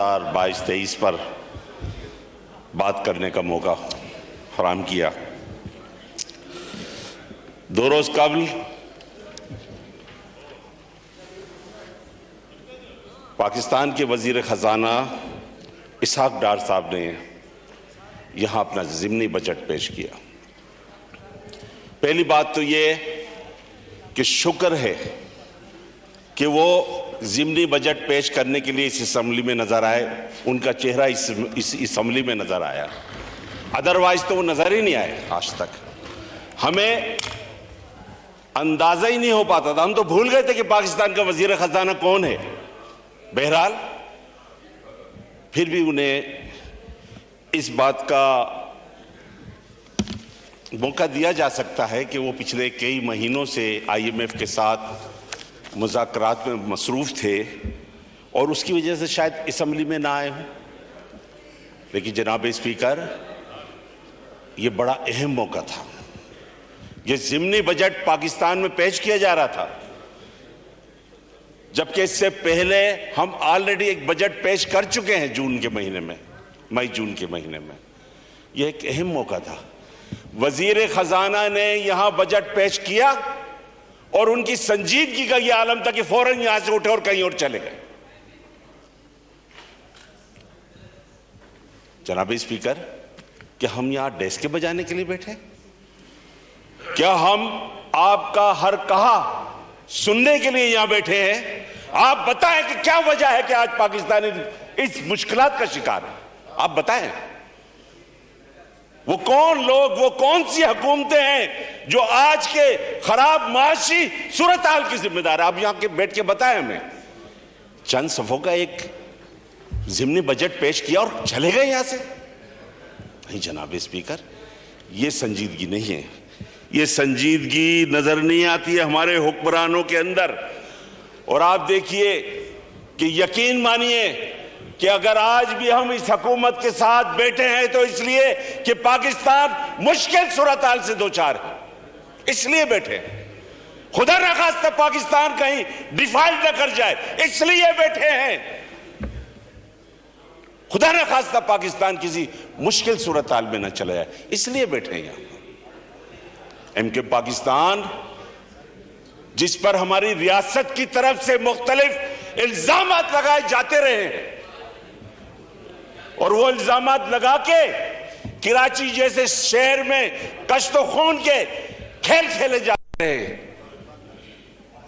22-23 پر بات کرنے کا موقع فراہم کیا۔ 2 روز قبل پاکستان کے وزیر خزانہ اسحاق ڈار صاحب نے یہاں اپنا ضمنی بجٹ پیش کیا۔ پہلی بات تو یہ کہ شکر ہے کہ وہ ضمنی بجٹ پیش کرنے کے لیے اس اسمبلی میں نظر آئے، ان کا چہرہ اس اسمبلی میں نظر آیا، ادروائز تو وہ نظر ہی نہیں آئے۔ آج تک ہمیں اندازہ ہی نہیں ہو پاتا تھا، ہم تو بھول گئے تھے کہ پاکستان کا وزیر خزانہ کون ہے۔ بہرحال پھر بھی انہیں اس بات کا موقع دیا جا سکتا ہے کہ وہ پچھلے کئی مہینوں سے IMF کے ساتھ مذاکرات میں مصروف تھے اور اس کی وجہ سے شاید اسمبلی میں نہ آئے ہوں، لیکن جناب اسپیکر یہ بڑا اہم موقع تھا۔ یہ ضمنی بجٹ پاکستان میں پیش کیا جا رہا تھا، جبکہ اس سے پہلے ہم آلریڈی ایک بجٹ پیش کر چکے ہیں مئی جون کے مہینے میں۔ یہ ایک اہم موقع تھا۔ وزیر خزانہ نے یہاں بجٹ پیش کیا اور ان کی سنجیدگی کا یہ عالم تھا کہ فوراً یہاں سے اٹھے اور کہیں اور چلے گئے۔ جناب اسپیکر، کیا ہم یہاں ڈیسک بجانے کے لیے بیٹھے؟ کیا ہم آپ کا ہر کہا سننے کے لیے یہاں بیٹھے ہیں؟ آپ بتائیں کہ کیا وجہ ہے کہ آج پاکستان اس مشکلات کا شکار ہے؟ آپ بتائیں، وہ کون لوگ، وہ کون سی حکومتیں ہیں جو آج کے خراب معاشی صورتحال کی ذمہ دار ہے؟ آپ یہاں کے بیٹھ کے بتائیں ہمیں۔ چند صفحوں کا ایک ضمنی بجٹ پیش کیا اور چلے گئے یہاں سے؟ نہیں جناب اسپیکر، یہ سنجیدگی نہیں ہے، یہ سنجیدگی نظر نہیں آتی ہے ہمارے حکمرانوں کے اندر۔ اور آپ دیکھیے کہ یقین مانیے کہ اگر آج بھی ہم اس حکومت کے ساتھ بیٹھے ہیں تو اس لیے کہ پاکستان مشکل صورتحال سے دوچار ہے، اس لیے بیٹھے ہیں۔ خدا نخواستہ پاکستان کہیں ڈیفالٹ نہ کر جائے، اس لیے بیٹھے ہیں۔ خدا نخواستہ پاکستان کسی مشکل صورتحال میں نہ چلا جائے، اس لیے بیٹھے ہیں یہاں۔ MK پاکستان جس پر ہماری ریاست کی طرف سے مختلف الزامات لگائے جاتے رہے ہیں اور وہ الزامات لگا کے کراچی جیسے شہر میں کشت و خون کے کھیل کھیلے جاتے ہیں۔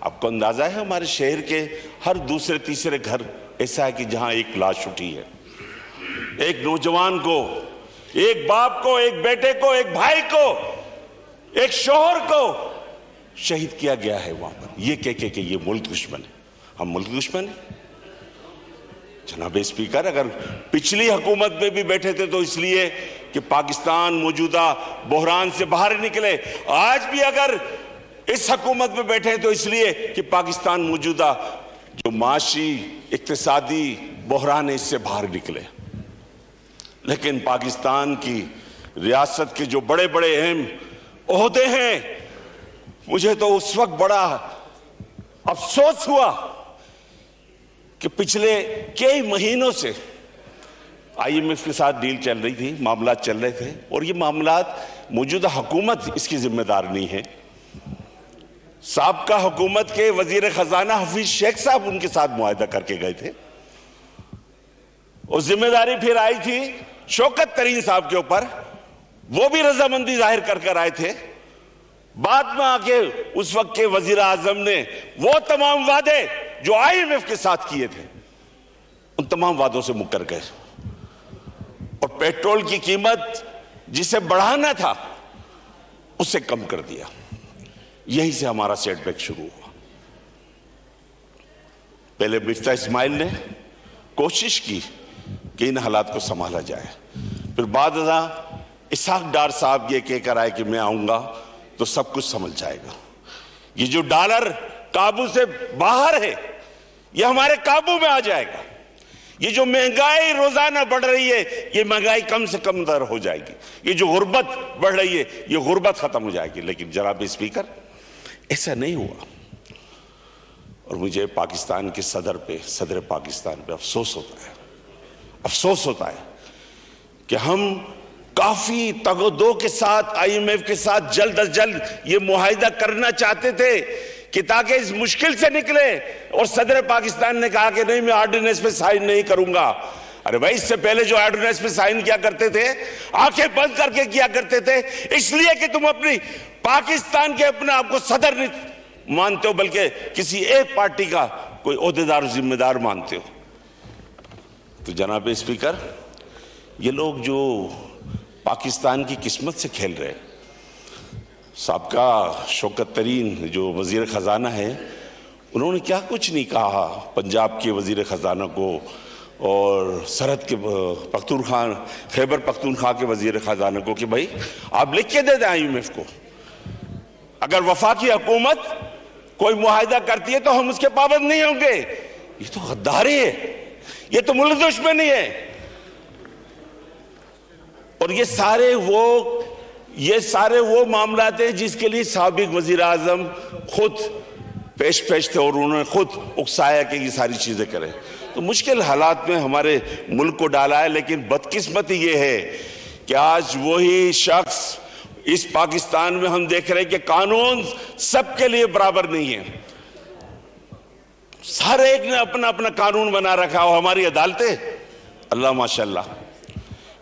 آپ کو اندازہ ہے ہمارے شہر کے ہر دوسرے تیسرے گھر ایسا ہے کہ جہاں ایک لاش اٹھی ہے، ایک نوجوان کو، ایک باپ کو، ایک بیٹے کو، ایک بھائی کو، ایک شوہر کو شہید کیا گیا ہے وہاں پر، یہ کہہ کہ یہ ملک دشمن ہے۔ ہم ملک دشمن ہیں؟ جناب اسپیکر، اگر پچھلی حکومت میں بھی بیٹھے تھے تو اس لیے کہ پاکستان موجودہ بحران سے باہر نکلے، آج بھی اگر اس حکومت میں بیٹھے تو اس لیے کہ پاکستان موجودہ جو معاشی اقتصادی بحران ہے اس سے باہر نکلے۔ لیکن پاکستان کی ریاست کے جو بڑے بڑے اہم عہدے ہیں، مجھے تو اس وقت بڑا افسوس ہوا کہ پچھلے کئی مہینوں سے IMF کے ساتھ ڈیل چل رہی تھی، معاملات چل رہے تھے، اور یہ معاملات موجودہ حکومت اس کی ذمہ دار نہیں ہے۔ سابقہ حکومت کے وزیر خزانہ حفیظ شیخ صاحب ان کے ساتھ معاہدہ کر کے گئے تھے، اور ذمہ داری پھر آئی تھی شوکت ترین صاحب کے اوپر، وہ بھی رضامندی ظاہر کر آئے تھے۔ بعد میں آکے اس وقت کے وزیر اعظم نے وہ تمام وعدے جو IMF کے ساتھ کیے تھے ان تمام وعدوں سے مکر گئے، اور پیٹرول کی قیمت جسے بڑھانا تھا اسے کم کر دیا۔ یہیں سے ہمارا سیٹ بیک شروع ہوا۔ پہلے مفتاح اسماعیل نے کوشش کی کہ ان حالات کو سنبھالا جائے، پھر بعد ازاں اسحاق ڈار صاحب یہ کہہ کر آئے کہ میں آؤں گا تو سب کچھ سمجھ جائے گا۔ یہ جو ڈالر قابو سے باہر ہے یہ ہمارے قابو میں آ جائے گا۔ یہ جو مہنگائی روزانہ بڑھ رہی ہے یہ مہنگائی کم سے کم در ہو جائے گی۔ یہ جو غربت بڑھ رہی ہے یہ غربت ختم ہو جائے گی۔ لیکن جناب اسپیکر، ایسا نہیں ہوا، اور مجھے پاکستان کے صدر پاکستان پہ افسوس ہوتا ہے افسوس ہوتا ہے کہ ہم کافی تگ و دو کے ساتھ آئی ایم ایف کے ساتھ جلد از جلد یہ معاہدہ کرنا چاہتے تھے کہ تاکہ اس مشکل سے نکلے، اور صدر پاکستان نے کہا کہ نہیں، میں آرڈیننس پہ سائن نہیں کروں گا۔ ارے بھائی، اس سے پہلے جو آرڈیننس پہ سائن کیا کرتے تھے آنکھیں بند کر کے کیا کرتے تھے، اس لیے کہ تم اپنی پاکستان کے اپنے آپ کو صدر نہیں مانتے ہو، بلکہ کسی ایک پارٹی کا کوئی عہدیدار ذمہ دار مانتے ہو۔ تو جناب اسپیکر، یہ لوگ جو پاکستان کی قسمت سے کھیل رہے، سابقہ شوکت ترین جو وزیر خزانہ ہے، انہوں نے کیا کچھ نہیں کہا پنجاب کے وزیر خزانہ کو اور سرحد کے خیبر پختونخوا کے وزیر خزانہ کو کہ بھائی آپ لکھ کے دے دیں آئی ایم ایف کو، اگر وفاقی حکومت کوئی معاہدہ کرتی ہے تو ہم اس کے پابند نہیں ہوں گے۔ یہ تو غداری ہے، یہ تو ملک دشمنی ہے۔ اور یہ سارے وہ معاملات ہیں جس کے لیے سابق وزیر اعظم خود پیش تھے اور انہوں نے خود اکسایا کہ یہ ساری چیزیں کریں۔ تو مشکل حالات میں ہمارے ملک کو ڈالا ہے، لیکن بدقسمتی یہ ہے کہ آج وہی شخص اس پاکستان میں ہم دیکھ رہے ہیں کہ قانون سب کے لیے برابر نہیں ہے، ہر ایک نے اپنا اپنا قانون بنا رکھا، اور ہماری عدالتیں اللہ ماشاءاللہ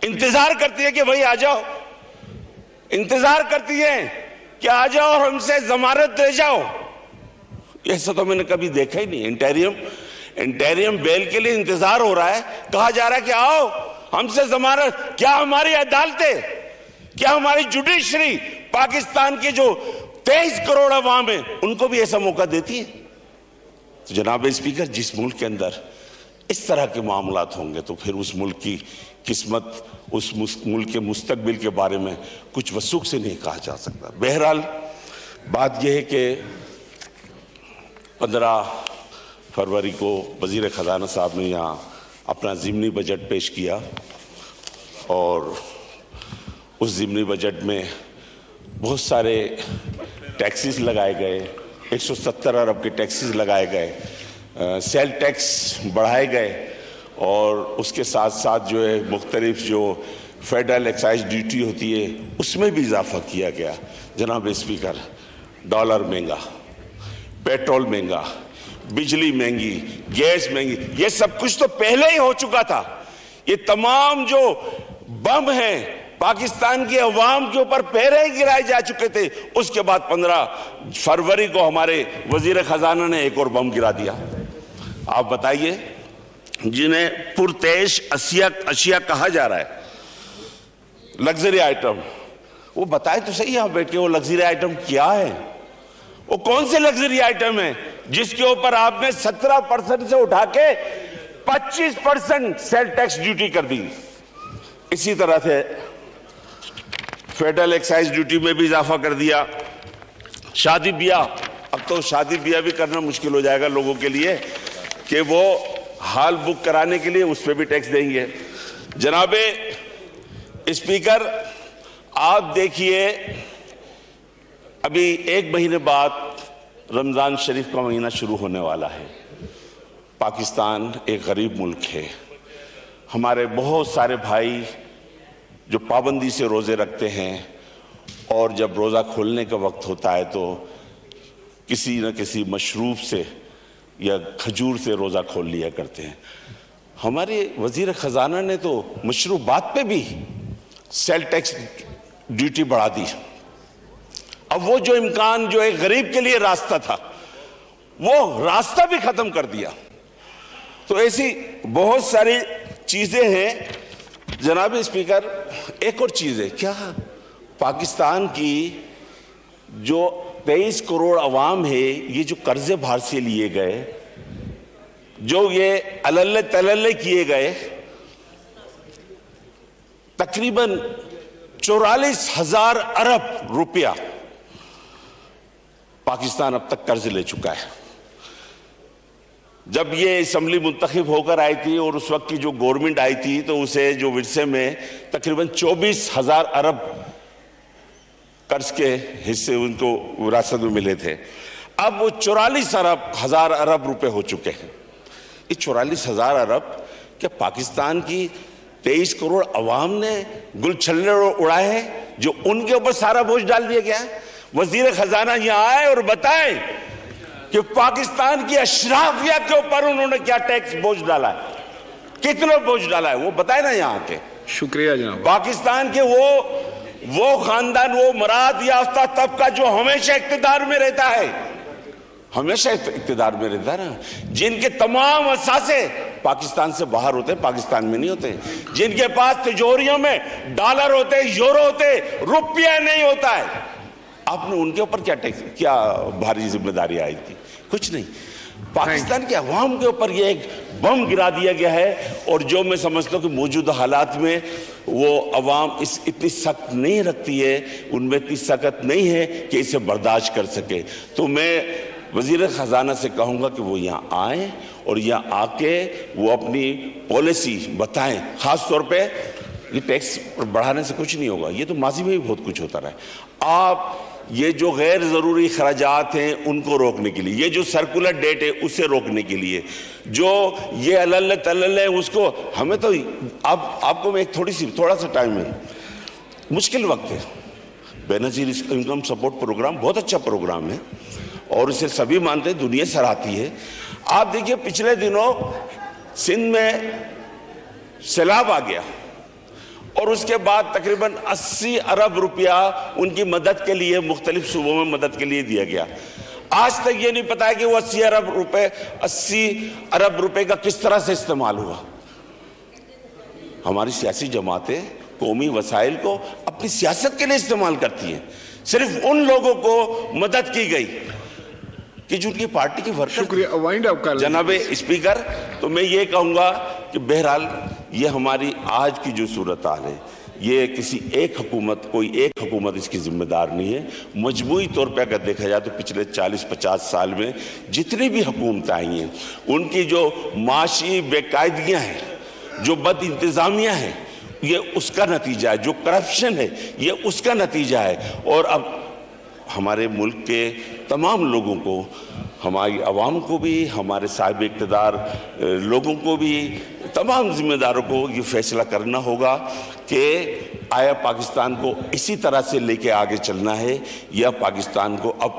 انتظار کرتی ہے کہ بھائی آ جاؤ، انتظار کرتی ہے کہ آ جاؤ اور ہم سے ضمانت دے جاؤ۔ ایسا تو میں نے کبھی دیکھا ہی نہیں۔ انٹیریم بیل کے لیے انتظار ہو رہا ہے، کہا جا رہا ہے کہ آؤ ہم سے ضمانت۔ کیا ہماری عدالتیں، کیا ہماری جوڈیشری پاکستان کی جو 23 کروڑ عوام ہیں ان کو بھی ایسا موقع دیتی ہے؟ تو جناب اسپیکر، جس ملک کے اندر اس طرح کے معاملات ہوں گے تو پھر اس ملک کی قسمت، اس ملک کے مستقبل کے بارے میں کچھ وثوق سے نہیں کہا جا سکتا۔ بہرحال بات یہ ہے کہ 15 فروری کو وزیر خزانہ صاحب نے یہاں اپنا ضمنی بجٹ پیش کیا، اور اس ضمنی بجٹ میں بہت سارے ٹیکسز لگائے گئے، 170 ارب کے ٹیکسز لگائے گئے، سیل ٹیکس بڑھائے گئے، اور اس کے ساتھ ساتھ جو ہے مختلف جو فیڈرل ایکسائز ڈیوٹی ہوتی ہے اس میں بھی اضافہ کیا گیا۔ جناب اسپیکر، ڈالر مہنگا، پیٹرول مہنگا، بجلی مہنگی، گیس مہنگی، یہ سب کچھ تو پہلے ہی ہو چکا تھا۔ یہ تمام جو بم ہیں پاکستان کی عوام کے اوپر پہلے ہی گرائے جا چکے تھے۔ اس کے بعد 15 فروری کو ہمارے وزیر خزانہ نے ایک اور بم گرا دیا۔ آپ بتائیے، جنہیں پرتعیش اشیاء کہا جا رہا ہے، لگژری آئٹم، وہ بتائے تو صحیح یہاں بیٹھ کے وہ لگژری آئٹم کیا ہے؟ وہ کون سے لگژری آئٹم ہیں جس کے اوپر آپ نے 17% سے اٹھا کے 25% سیل ٹیکس ڈیوٹی کر دی؟ اسی طرح سے فیڈرل ایکسائز ڈیوٹی میں بھی اضافہ کر دیا۔ شادی بیاہ، اب تو شادی بیاہ بھی کرنا مشکل ہو جائے گا لوگوں کے لیے کہ وہ ہال بک کرانے کے لیے اس پہ بھی ٹیکس دیں گے۔ جناب اسپیکر، آپ دیکھیے، ابھی 1 مہینے بعد رمضان شریف کا مہینہ شروع ہونے والا ہے۔ پاکستان ایک غریب ملک ہے، ہمارے بہت سارے بھائی جو پابندی سے روزے رکھتے ہیں، اور جب روزہ کھولنے کا وقت ہوتا ہے تو کسی نہ کسی مشروب سے یا کھجور سے روزہ کھول لیا کرتے ہیں۔ ہمارے وزیر خزانہ نے تو مشروبات پہ بھی سیل ٹیکس ڈیوٹی بڑھا دی۔ اب وہ جو امکان جو ایک غریب کے لیے راستہ تھا، وہ راستہ بھی ختم کر دیا۔ تو ایسی بہت ساری چیزیں ہیں۔ جناب اسپیکر، ایک اور چیز ہے، کیا پاکستان کی جو 23 کروڑ عوام ہے، یہ جو قرضے باہر سے لیے گئے، جو یہ عللے تللے کیے گئے، تقریباً 44,000 ارب روپیہ پاکستان اب تک قرض لے چکا ہے۔ جب یہ اسمبلی منتخب ہو کر آئی تھی اور اس وقت کی جو گورنمنٹ آئی تھی تو اسے جو ورثے میں تقریباً 24,000 ارب قرض کے حصے ان کو وراثت میں ملے تھے۔ اب وہ 44,000 ارب روپے ہو چکے ہیں۔ یہ 44,000 ارب کہ پاکستان کی 23 کروڑ عوام نے گل چھلے اڑائے ہیں جو ان کے اوپر سارا بوجھ ڈال دیا گیا ہے؟ وزیر خزانہ یہاں آئے اور بتائیں کہ پاکستان کی اشرافیہ کے اوپر انہوں نے کیا ٹیکس بوجھ ڈالا ہے، کتنا بوجھ ڈالا ہے، وہ بتائیں نا یہاں کے. شکریہ جناب. پاکستان کے وہ خاندان، وہ مراد یافتہ طبقہ جو ہمیشہ اقتدار میں رہتا ہے، ہمیشہ اقتدار میں رہتا ہے نا، جن کے تمام اثاثے پاکستان سے باہر ہوتے ہیں، پاکستان میں نہیں ہوتے، جن کے پاس تجوریوں میں ڈالر ہوتے، یورو ہوتے، روپیہ نہیں ہوتا ہے. آپ نے ان کے اوپر کیا بھاری ذمہ داری آئی تھی؟ کچھ نہیں. پاکستان کے عوام کے اوپر یہ ایک بم گرا دیا گیا ہے، اور جو میں سمجھتا ہوں کہ موجودہ حالات میں وہ عوام اتنی سخت نہیں رکھتی ہے، ان میں اتنی سخت نہیں ہے کہ اسے برداشت کر سکے. تو میں وزیر خزانہ سے کہوں گا کہ وہ یہاں آئیں اور یہاں آ کے وہ اپنی پالیسی بتائیں. خاص طور پہ یہ ٹیکس بڑھانے سے کچھ نہیں ہوگا، یہ تو ماضی میں بھی بہت کچھ ہوتا رہا ہے. آپ یہ جو غیر ضروری اخراجات ہیں ان کو روکنے کے لیے، یہ جو سرکولر ڈیٹ ہے اسے روکنے کے لیے، جو یہ اللہ تلل ہے اس کو، ہمیں تو آپ کو میں ایک تھوڑا سا ٹائم ہے، مشکل وقت ہے. بے نظیر انکم سپورٹ پروگرام بہت اچھا پروگرام ہے اور اسے سبھی مانتے ہیں، دنیا سراہتی ہے. آپ دیکھیے پچھلے دنوں سندھ میں سیلاب آ گیا اور اس کے بعد تقریباً 80 ارب روپیہ ان کی مدد کے لیے مختلف صوبوں میں مدد کے لیے دیا گیا. آج تک یہ نہیں پتا ہے کہ وہ 80 ارب روپے کا کس طرح سے استعمال ہوا. ہماری سیاسی جماعتیں قومی وسائل کو اپنی سیاست کے لیے استعمال کرتی ہیں. صرف ان لوگوں کو مدد کی گئی کہ جو ان کی پارٹی کی ورکر. شکریہ جناب اسپیکر، تو میں یہ کہوں گا کہ بہرحال یہ ہماری آج کی جو صورتحال ہے، یہ کسی ایک حکومت، کوئی ایک حکومت اس کی ذمہ دار نہیں ہے. مجموعی طور پہ اگر دیکھا جائے تو پچھلے 40-50 سال میں جتنی بھی حکومتیں آئی ہیں ان کی جو معاشی بے قاعدگیاں ہیں، جو بد انتظامیہ ہیں، یہ اس کا نتیجہ ہے. جو کرپشن ہے یہ اس کا نتیجہ ہے. اور اب ہمارے ملک کے تمام لوگوں کو، ہماری عوام کو بھی، ہمارے صاحب اقتدار لوگوں کو بھی، تمام ذمہ داروں کو یہ فیصلہ کرنا ہوگا کہ آیا پاکستان کو اسی طرح سے لے کے آگے چلنا ہے یا پاکستان کو اب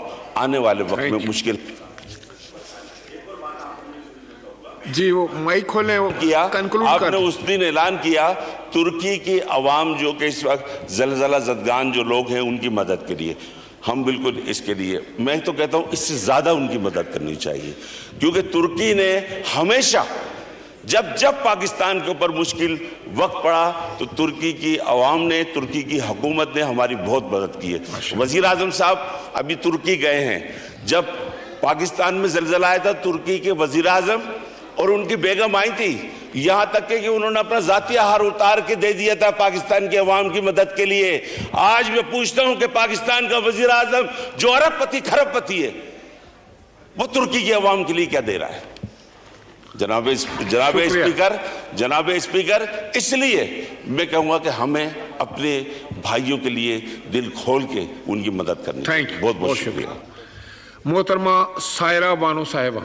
آنے والے وقت میں مشکل. جی وہ مائک کھولیں کیا آپ نے اس دن اعلان کیا ترکی کی عوام جو کہ اس وقت زلزلہ زدگان جو لوگ ہیں ان کی مدد کے لیے. ہم بالکل اس کے لیے، میں تو کہتا ہوں اس سے زیادہ ان کی مدد کرنی چاہیے، کیونکہ ترکی نے ہمیشہ جب پاکستان کے اوپر مشکل وقت پڑا تو ترکی کی عوام نے، ترکی کی حکومت نے ہماری بہت مدد کی ہے. وزیر اعظم صاحب ابھی ترکی گئے ہیں. جب پاکستان میں زلزلہ آیا تھا ترکی کے وزیر اعظم اور ان کی بیگم آئی تھی، یہاں تک کہ انہوں نے اپنا ذاتی آہار اتار کے دے دیا تھا پاکستان کے عوام کی مدد کے لیے. آج میں پوچھتا ہوں کہ پاکستان کا وزیر اعظم جو ارب پتی کھرب پتی ہے وہ ترکی کے عوام کے لیے کیا دے رہا ہے؟ جناب اسپیکر، اس لیے میں کہوں گا کہ ہمیں اپنے بھائیوں کے لیے دل کھول کے ان کی مدد کرنی. Thank you. بہت بہت شکریہ. محترمہ سائرہ بانو صاحبہ.